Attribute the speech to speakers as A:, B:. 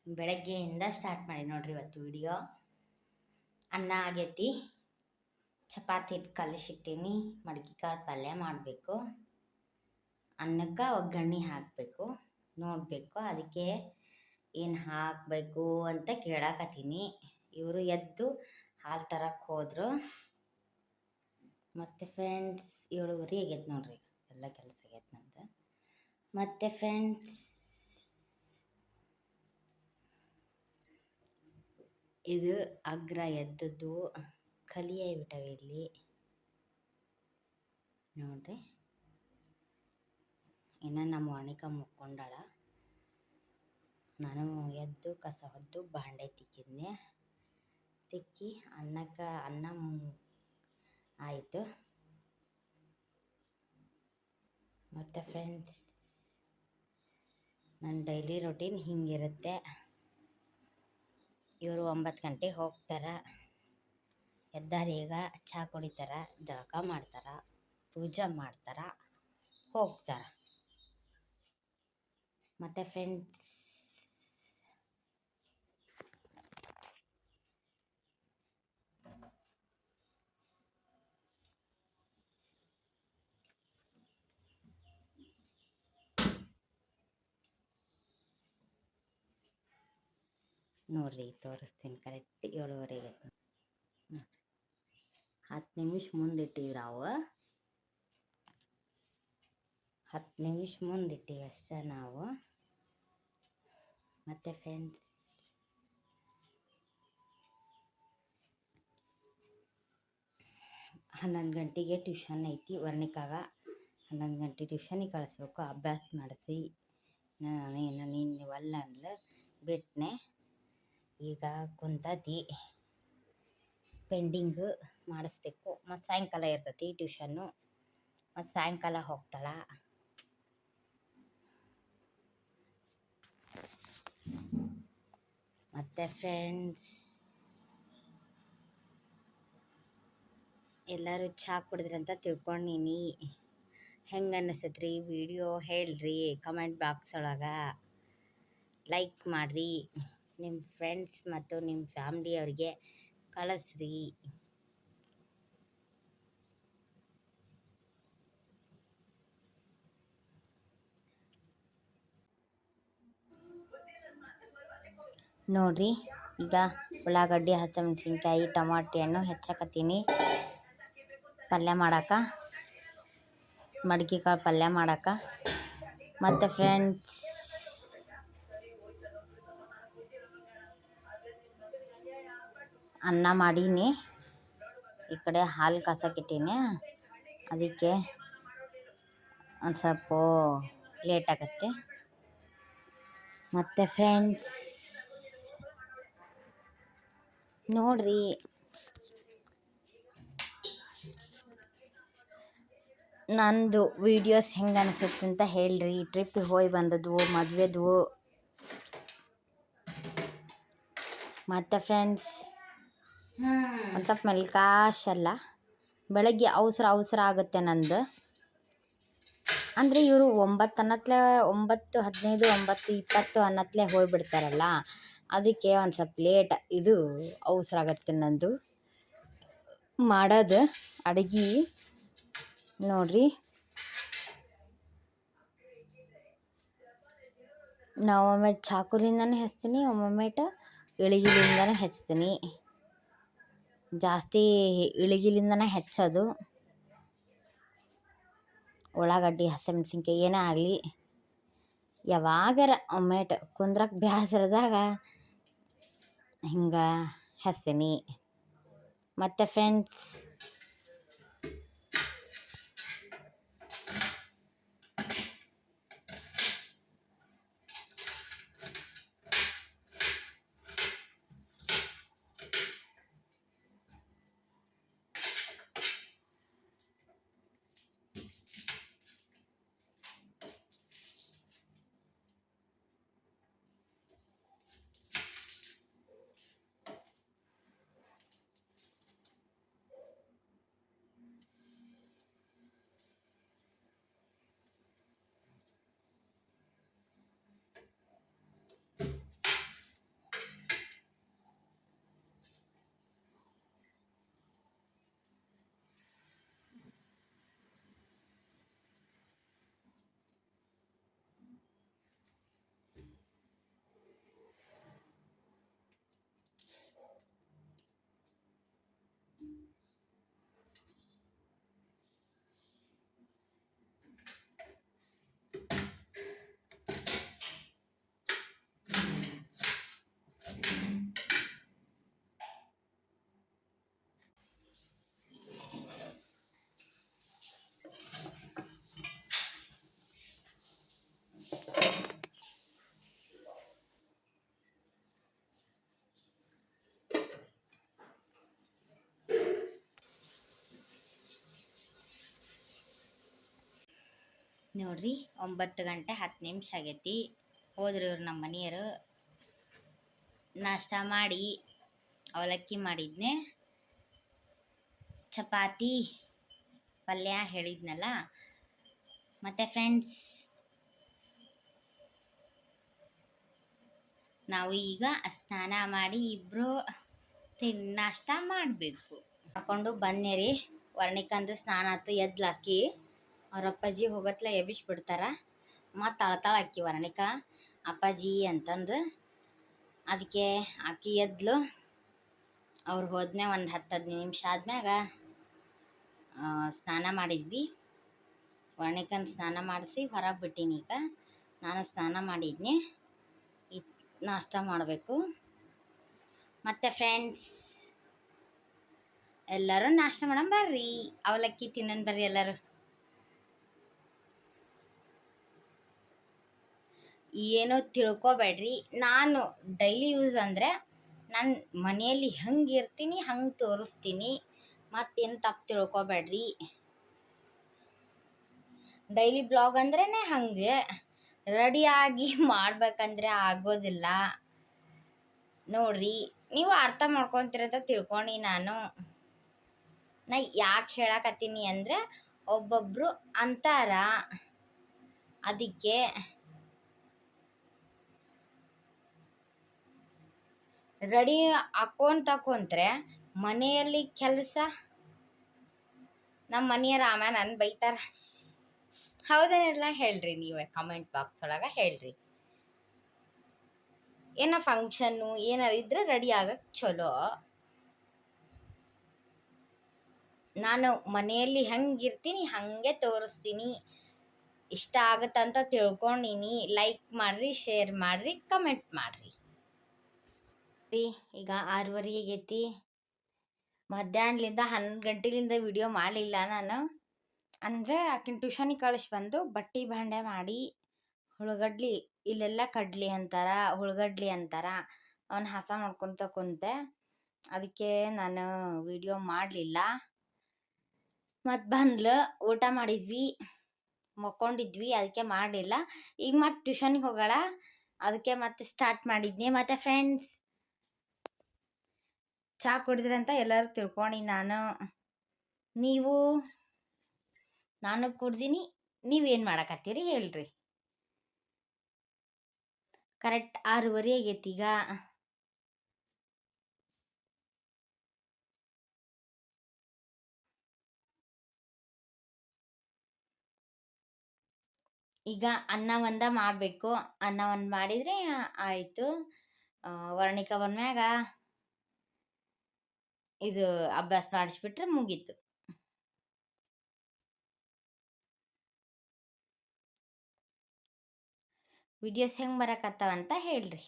A: ಬೆಳಗ್ಗೆಯಿಂದ ಸ್ಟಾರ್ಟ್ ಮಾಡಿ ನೋಡ್ರಿ ಇವತ್ತು ವಿಡಿಯೋ. ಅನ್ನ ಆಗೈತಿ, ಚಪಾತಿ ಹಿಟ್ಟು ಕಲಿಸಿಟ್ಟೀನಿ, ಮಡ್ಕಿ ಕಾಳು ಪಲ್ಯ ಮಾಡಬೇಕು, ಅನ್ನಕ್ಕೆ ಒಗ್ಗರಣೆ ಹಾಕಬೇಕು ನೋಡಬೇಕು. ಅದಕ್ಕೆ ಏನು ಹಾಕಬೇಕು ಅಂತ ಕೇಳಾಕತ್ತೀನಿ. ಇವರು ಎದ್ದು ಹಾಲು ತರಕ್ಕೆ ಹೋದರು. ಮತ್ತು ಫ್ರೆಂಡ್ಸ್ 7:30 ಆಗೈತೆ ನೋಡ್ರಿ, ಎಲ್ಲ ಕೆಲಸ ಆಗೈತೆ ನಂದು. ಮತ್ತು ಫ್ರೆಂಡ್ಸ್ ಇದು ಅಗ್ರ ಎದ್ದದ್ದು ಕಲಿಯೇ ಬಿಟ್ಟವೆ ಇಲ್ಲಿ ನೋಡ್ರಿ. ಇನ್ನು ನಮ್ಮ ವಾಣಿಕ ಮುಕ್ಕೊಂಡಾಳ. ನಾನು ಎದ್ದು ಕಸ ಹೊಡೆದು ಬಾಂಡೆ ತಿಕ್ಕಿ ಅನ್ನ ಆಯಿತು. ಮತ್ತು ಫ್ರೆಂಡ್ಸ್ ನನ್ನ ಡೈಲಿ ರೊಟೀನ್ ಹಿಂಗಿರುತ್ತೆ. ಇವರು 9 ಗಂಟೆಗೆ ಹೋಗ್ತಾರೆ, ಎದ್ದಾರೆ ಈಗ ಚಹಾ ಕುಡಿತಾರೆ, ಜಳಕ ಮಾಡ್ತಾರೆ, ಪೂಜೆ ಮಾಡ್ತಾರೆ, ಹೋಗ್ತಾರೆ. ಮತ್ತು ಫ್ರೆಂಡ್ಸ್ ನೋಡ್ರಿ ತೋರಿಸ್ತೀನಿ. ಕರೆಕ್ಟ್ 7:30 ನೋಡ್ರಿ. 10 ನಿಮಿಷ ಮುಂದಿಟ್ಟಿವಿ ನಾವು, 10 ನಿಮಿಷ ಮುಂದಿಟ್ಟಿವಿ ಅಷ್ಟೇ ನಾವು. ಮತ್ತು ಫ್ರೆಂಡ್ಸ್ 11 ಗಂಟೆಗೆ ಟ್ಯೂಷನ್ ಐತಿ. ವರ್ಣಿಕಾಗ 11 ಗಂಟೆ ಟ್ಯೂಷನಿಗೆ ಕಳಿಸ್ಬೇಕು, ಅಭ್ಯಾಸ ಮಾಡಿಸಿ. ನೀವಲ್ಲ ಅಂದ್ರೆ ಬಿಟ್ಟನೆ. ಈಗ ಕುಂತತಿ ಪೆಂಡಿಂಗ್ ಮಾಡಿಸ್ಬೇಕು. ಮತ್ತು ಸಾಯಂಕಾಲ ಇರ್ತೈತಿ ಟ್ಯೂಷನ್ನು, ಮತ್ತು ಸಾಯಂಕಾಲ ಹೋಗ್ತಾಳೆ. ಮತ್ತು ಫ್ರೆಂಡ್ಸ್ ಎಲ್ಲರೂ ಚಹಾ ಕುಡಿದ್ರಂತ ತಿಳ್ಕೊಂಡೀನಿ. ಹೆಂಗೆ ಅನ್ನಿಸ್ತೈತ್ರಿ ವಿಡಿಯೋ ಹೇಳ್ರಿ ಕಮೆಂಟ್ ಬಾಕ್ಸ್ ಒಳಗೆ. ಲೈಕ್ ಮಾಡಿರಿ, ನಿಮ್ಮ ಫ್ರೆಂಡ್ಸ್ ಮತ್ತು ನಿಮ್ಮ ಫ್ಯಾಮ್ಲಿಯವ್ರಿಗೆ ಕಳಿಸ್ರಿ. ನೋಡ್ರಿ ಈಗ ಉಳ್ಳಾಗಡ್ಡಿ, ಹಸಿಮೆಣಸಿನ್ಕಾಯಿ, ಟಮಾಟಿ ಹಣ್ಣು ಹೆಚ್ಚಾಕತ್ತೀನಿ ಪಲ್ಯ ಮಾಡಕ್ಕೆ, ಮಡ್ಕಿ ಕಾಳು ಪಲ್ಯ ಮಾಡಕ್ಕೆ. ಮತ್ತು ಫ್ರೆಂಡ್ಸ್ ಅನ್ನ ಮಾಡೀನಿ, ಈ ಕಡೆ ಹಾಲು ಕಾಸಕ್ಕಿಟ್ಟೀನಿ. ಅದಕ್ಕೆ ಒಂದು ಸ್ವಲ್ಪ ಲೇಟ್ ಆಗುತ್ತೆ. ಮತ್ತು ಫ್ರೆಂಡ್ಸ್ ನೋಡ್ರಿ ನಂದು ವೀಡಿಯೋಸ್ ಹೆಂಗೆ ಅನಿಸುತ್ತೆ ಅಂತ ಹೇಳ್ರಿ. ಟ್ರಿಪ್ಪಿಗೆ ಹೋಗಿ ಬಂದದ್ವು, ಮದುವೆದ್ವು. ಮತ್ತು ಫ್ರೆಂಡ್ಸ್ ಒಂದು ಸ್ವಲ್ಪ ಮೆಲ್ಕಾಶಲ್ಲ, ಬೆಳಗ್ಗೆ ಅವಸರ ಆಗುತ್ತೆ ನಂದು. ಅಂದರೆ ಇವರು 9 ಅನ್ನತ್ಲೆ 9:15 9:20 ಅನ್ನತ್ಲೆ ಹೋಗಿಬಿಡ್ತಾರಲ್ಲ, ಅದಕ್ಕೆ ಒಂದು ಸ್ವಲ್ಪ ಲೇಟ್. ಇದು ಅವಸರ ಆಗತ್ತೆ ನಂದು ಮಾಡೋದು ಅಡುಗೆ ನೋಡ್ರಿ. ನಾವು ಒಮ್ಮೆ ಚಾಕುರಿಂದನೂ ಹೆಚ್ಚ್ತೀನಿ, ಒಮ್ಮೊಮ್ಮೆ ಇಳಿಗೆಲಿಂದನೂ ಹೆಚ್ಚ್ತೀನಿ. ಜಾಸ್ತಿ ಇಳಿಗೆಲಿಂದನೇ ಹೆಚ್ಚೋದು. ಉಳ್ಳಾಗಡ್ಡಿ, ಹಸಿಮೆಣಸಿನ್ಕಾಯಿ ಏನೇ ಆಗಲಿ ಯಾವಾಗಾರ ಒಮ್ಮೆಟ್ ಕುಂದ್ರಕ್ಕೆ ಬೇಸರದಾಗ ಹಿಂಗೆ ಹೆಚ್ಚ್ತೀನಿ. ಮತ್ತು ಫ್ರೆಂಡ್ಸ್ ನೋಡ್ರಿ 9 ಗಂಟೆ 10 ನಿಮಿಷ ಆಗೈತಿ. ಹೋದ್ರು ಇವ್ರು ನಮ್ಮ ಮನೆಯವರು. ನಾಷ್ಟ ಮಾಡಿ ಅವಲಕ್ಕಿ ಮಾಡಿದ್ನೆ, ಚಪಾತಿ ಪಲ್ಯ ಹೇಳಿದ್ನಲ್ಲ. ಮತ್ತು ಫ್ರೆಂಡ್ಸ್, ನಾವು ಈಗ ಸ್ನಾನ ಮಾಡಿ ಇಬ್ಬರು ನಾಷ್ಟ ಮಾಡಬೇಕು. ಹಾಕೊಂಡು ಬನ್ನಿರಿ. ವರ್ಣಿಕಂದು ಸ್ನಾನ ಆಯ್ತು, ಎದ್ಲಾಕಿ ಅವ್ರ ಅಪ್ಪಾಜಿ ಹೋಗತ್ಲ ಎಬ್ಬಿಸ್ಬಿಡ್ತಾರ. ಮತ್ತು ಅಳ್ತಾಳಾಕಿ ವರ್ಣಿಕ ಅಪ್ಪಾಜಿ ಅಂತಂದು. ಅದಕ್ಕೆ ಆಕಿ ಎದ್ಲು. ಅವ್ರು ಹೋದ್ಮೇಲೆ ಒಂದು 10-15 ನಿಮಿಷ ಆದ್ಮ್ಯಾಗ ಸ್ನಾನ ಮಾಡಿದ್ವಿ. ವರ್ಣಿಕಂದು ಸ್ನಾನ ಮಾಡಿಸಿ ಹೊರಗೆ ಬಿಟ್ಟಿನಿ. ಈಗ ನಾನು ಸ್ನಾನ ಮಾಡಿದ್ನಿ, ನಾಷ್ಟ ಮಾಡಬೇಕು. ಮತ್ತು ಫ್ರೆಂಡ್ಸ್, ಎಲ್ಲರೂ ನಾಷ್ಟ ಮಾಡೋಣ ಬರ್ರಿ, ಅವಲಕ್ಕಿ ತಿನ್ನೋಣ ಬರ್ರಿ ಎಲ್ಲರೂ. ಏನೋ ತಿಳ್ಕೊಬೇಡ್ರಿ, ನಾನು ಡೈಲಿ ಯೂಸ್ ಅಂದರೆ ನಾನು ಮನೆಯಲ್ಲಿ ಹೆಂಗೆ ಇರ್ತೀನಿ ಹಂಗೆ ತೋರಿಸ್ತೀನಿ. ಮತ್ತೇನು ತಪ್ಪು ತಿಳ್ಕೊಬೇಡ್ರಿ. ಡೈಲಿ ಬ್ಲಾಗ್ ಅಂದ್ರೇ ಹಾಗೆ ರೆಡಿಯಾಗಿ ಮಾಡ್ಬೇಕಂದ್ರೆ ಆಗೋದಿಲ್ಲ. ನೋಡ್ರಿ, ನೀವು ಅರ್ಥ ಮಾಡ್ಕೊತೀರಂತ ತಿಳ್ಕೊಂಡು ನಾ ಯಾಕೆ ಹೇಳಕತ್ತೀನಿ ಅಂದರೆ, ಒಬ್ಬೊಬ್ಬರು ಅಂತಾರ. ಅದಕ್ಕೆ ರೆಡಿ ಹಾಕ್ಕೊಂತಕೊಂತ್ರೆ ಮನೆಯಲ್ಲಿ ಕೆಲಸ, ನಮ್ಮ ಮನೆಯವ್ರು ಆಮೇಲೆ ನನ್ನ ಬೈತಾರ. ಹೌದೇನಿಲ್ಲ ಹೇಳ್ರಿ, ನೀವೇ ಕಮೆಂಟ್ ಬಾಕ್ಸ್ ಒಳಗೆ ಹೇಳ್ರಿ. ಏನೋ ಫಂಕ್ಷನ್ನು ಏನಾರು ಇದ್ರೆ ರೆಡಿ ಆಗಕ್ಕೆ ಚಲೋ. ನಾನು ಮನೆಯಲ್ಲಿ ಹೆಂಗಿರ್ತೀನಿ ಹಾಗೆ ತೋರಿಸ್ತೀನಿ. ಇಷ್ಟ ಆಗುತ್ತಂತ ತಿಳ್ಕೊಂಡಿನಿ. ಲೈಕ್ ಮಾಡಿರಿ, ಶೇರ್ ಮಾಡಿರಿ, ಕಮೆಂಟ್ ಮಾಡಿರಿ. ಈಗ 6:30 ಆಗೈತಿ. ಮಧ್ಯಾಹ್ನದಿಂದ 11 ಗಂಟೆಲಿಂದ ವಿಡಿಯೋ ಮಾಡಲಿಲ್ಲ ನಾನು. ಅಂದರೆ ಆಕಿನ ಟ್ಯೂಷನಿಗೆ ಕಳಿಸಿ ಬಂದು ಬಟ್ಟೆ ಭಾಂಡೆ ಮಾಡಿ, ಉಳ್ಳಾಗಡ್ಲಿ ಇಲ್ಲೆಲ್ಲ ಕಡ್ಲಿ ಅಂತಾರ, ಉಳ್ಳಾಗಡ್ಲಿ ಅಂತಾರ, ಅವನ್ನ ಹಸ ಮಾಡ್ಕೊತ ಕುಂತೆ. ಅದಕ್ಕೆ ನಾನು ವಿಡಿಯೋ ಮಾಡಲಿಲ್ಲ. ಮತ್ತು ಬಂದ್ಲು, ಊಟ ಮಾಡಿದ್ವಿ, ಮಕ್ಕೊಂಡಿದ್ವಿ, ಅದಕ್ಕೆ ಮಾಡಲಿಲ್ಲ. ಈಗ ಮತ್ತೆ ಟ್ಯೂಷನಿಗೆ ಹೋಗೋಣ, ಅದಕ್ಕೆ ಮತ್ತೆ ಸ್ಟಾರ್ಟ್ ಮಾಡಿದ್ನಿ. ಮತ್ತು ಫ್ರೆಂಡ್ಸ್, ಚಹಾ ಕುಡಿದ್ರಂತ ಎಲ್ಲರೂ ತಿಳ್ಕೊಂಡು ನಾನು ಕುಡ್ದೀನಿ. ನೀವೇನು ಮಾಡಕತ್ತೀರಿ ಹೇಳ್ರಿ. ಕರೆಕ್ಟ್ 6:30 ಆಗೈತಿ ಈಗ ಅನ್ನ ಒಂದ ಮಾಡಬೇಕು. ಅನ್ನ ಒಂದು ಮಾಡಿದರೆ ಆಯಿತು. ವರ್ಣಿಕ ಬಂದ್ಮ್ಯಾಗ ಇದು ಅಭ್ಯಾಸ ಮಾಡಿಸ್ಬಿಟ್ರೆ ಮುಗೀತು. ವಿಡಿಯೋಸ್ ಹೆಂಗೆ ಬರಕತ್ತಾವಂತ ಹೇಳ್ರಿ.